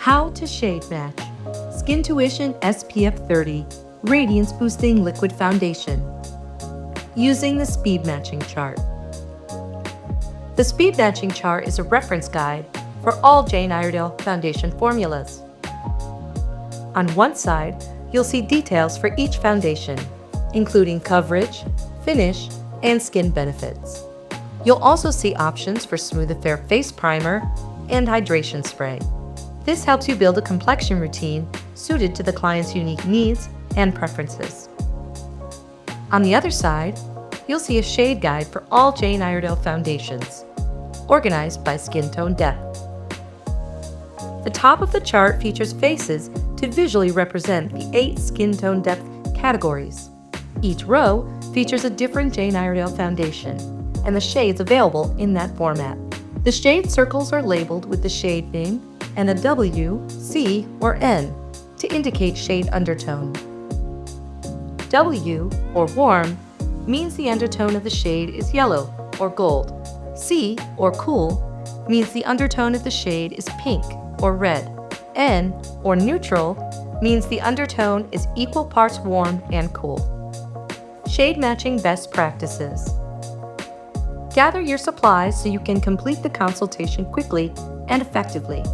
How to shade match Skintuition SPF30 Radiance-Boosting Liquid Foundation using the speed matching chart. The speed matching chart is a reference guide for all Jane Iredale foundation formulas. On one side, you'll see details for each foundation, including coverage, finish, and skin benefits. You'll also see options for Smooth Affair Face Primer and Hydration Spray. This helps you build a complexion routine suited to the client's unique needs and preferences. On the other side, you'll see a shade guide for all Jane Iredale foundations, organized by skin tone depth. The top of the chart features faces to visually represent the 8 skin tone depth categories. Each row features a different Jane Iredale foundation and the shades available in that format. The shade circles are labeled with the shade name and a W, C, or N to indicate shade undertone. W, or warm, means the undertone of the shade is yellow or gold. C, or cool, means the undertone of the shade is pink or red. N, or neutral, means the undertone is equal parts warm and cool. Shade matching best practices. Gather your supplies so you can complete the consultation quickly and effectively.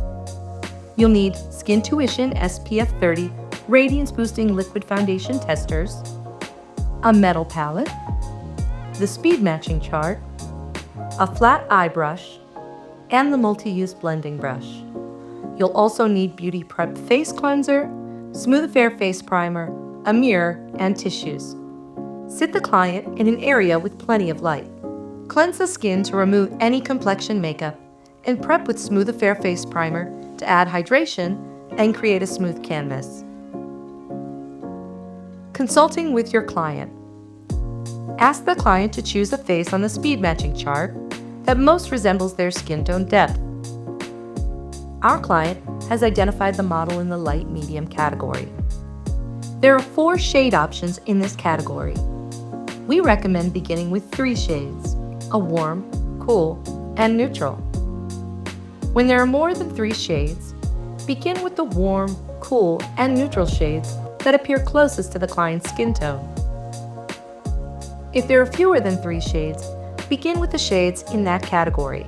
You'll need Skintuition SPF30 Radiance-Boosting Liquid Foundation testers, a metal palette, the speed matching chart, a flat eye brush, and the multi-use blending brush. You'll also need Beauty Prep Face Cleanser, Smooth Affair Face Primer, a mirror, and tissues. Sit the client in an area with plenty of light. Cleanse the skin to remove any complexion makeup, and prep with Smooth Affair Face Primer to add hydration and create a smooth canvas. Consulting with your client. Ask the client to choose a face on the speed matching chart that most resembles their skin tone depth. Our client has identified the model in the light medium category. There are 4 shade options in this category. We recommend beginning with 3 shades, a warm, cool, and neutral. When there are more than 3 shades, begin with the warm, cool, and neutral shades that appear closest to the client's skin tone. If there are fewer than 3 shades, begin with the shades in that category.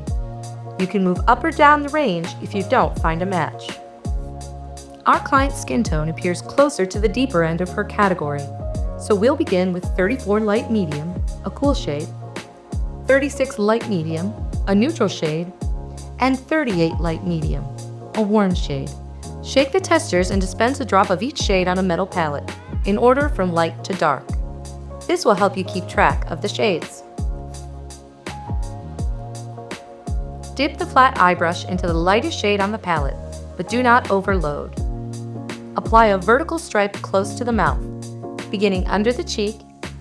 You can move up or down the range if you don't find a match. Our client's skin tone appears closer to the deeper end of her category, so we'll begin with 34 light medium, a cool shade, 36 light medium, a neutral shade, and 38 light medium, a warm shade. Shake the testers and dispense a drop of each shade on a metal palette, in order from light to dark. This will help you keep track of the shades. Dip the flat eye brush into the lightest shade on the palette, but do not overload. Apply a vertical stripe close to the mouth, beginning under the cheek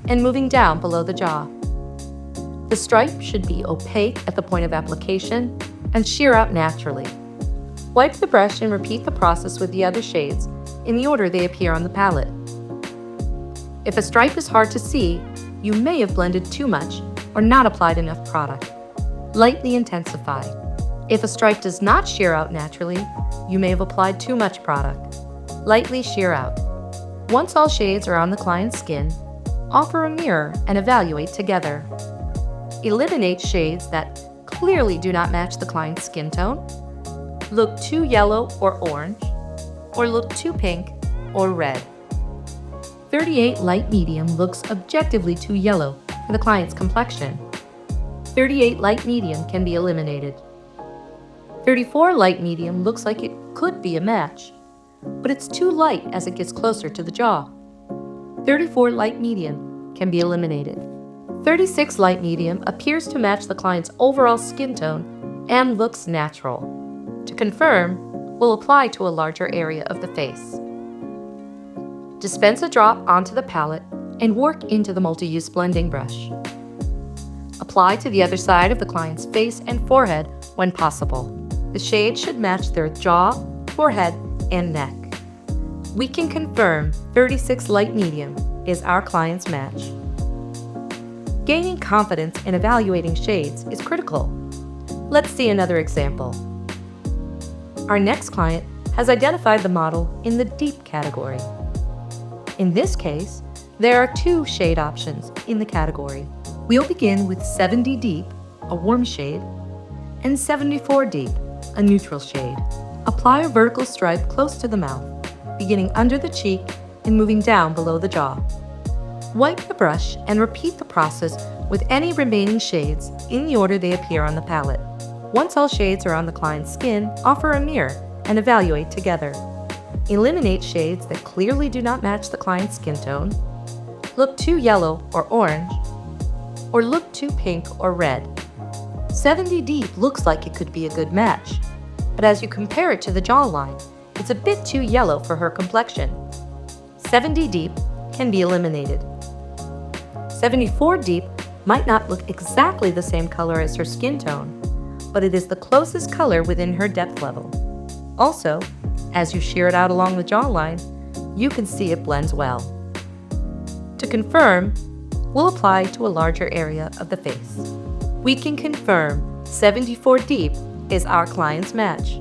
and moving down below the jaw. The stripe should be opaque at the point of application and sheer out naturally. Wipe the brush and repeat the process with the other shades in the order they appear on the palette. If a stripe is hard to see, you may have blended too much or not applied enough product. Lightly intensify. If a stripe does not sheer out naturally, you may have applied too much product. Lightly sheer out. Once all shades are on the client's skin, offer a mirror and evaluate together. Eliminate shades that clearly do not match the client's skin tone, look too yellow or orange, or look too pink or red. 38 light medium looks objectively too yellow for the client's complexion. 38 light medium can be eliminated. 34 light medium looks like it could be a match, but it's too light as it gets closer to the jaw. 34 light medium can be eliminated. 36 light medium appears to match the client's overall skin tone and looks natural. To confirm, we'll apply to a larger area of the face. Dispense a drop onto the palette and work into the multi-use blending brush. Apply to the other side of the client's face and forehead when possible. The shade should match their jaw, forehead, and neck. We can confirm 36 light medium is our client's match. Gaining confidence in evaluating shades is critical. Let's see another example. Our next client has identified the model in the deep category. In this case, there are 2 shade options in the category. We'll begin with 70 deep, a warm shade, and 74 deep, a neutral shade. Apply a vertical stripe close to the mouth, beginning under the cheek and moving down below the jaw. Wipe the brush and repeat the process with any remaining shades in the order they appear on the palette. Once all shades are on the client's skin, offer a mirror and evaluate together. Eliminate shades that clearly do not match the client's skin tone, look too yellow or orange, or look too pink or red. 70 deep looks like it could be a good match, but as you compare it to the jawline, it's a bit too yellow for her complexion. 70 deep can be eliminated. 74 deep might not look exactly the same color as her skin tone, but it is the closest color within her depth level. Also, as you shear it out along the jawline, you can see it blends well. To confirm, we'll apply to a larger area of the face. We can confirm 74 deep is our client's match.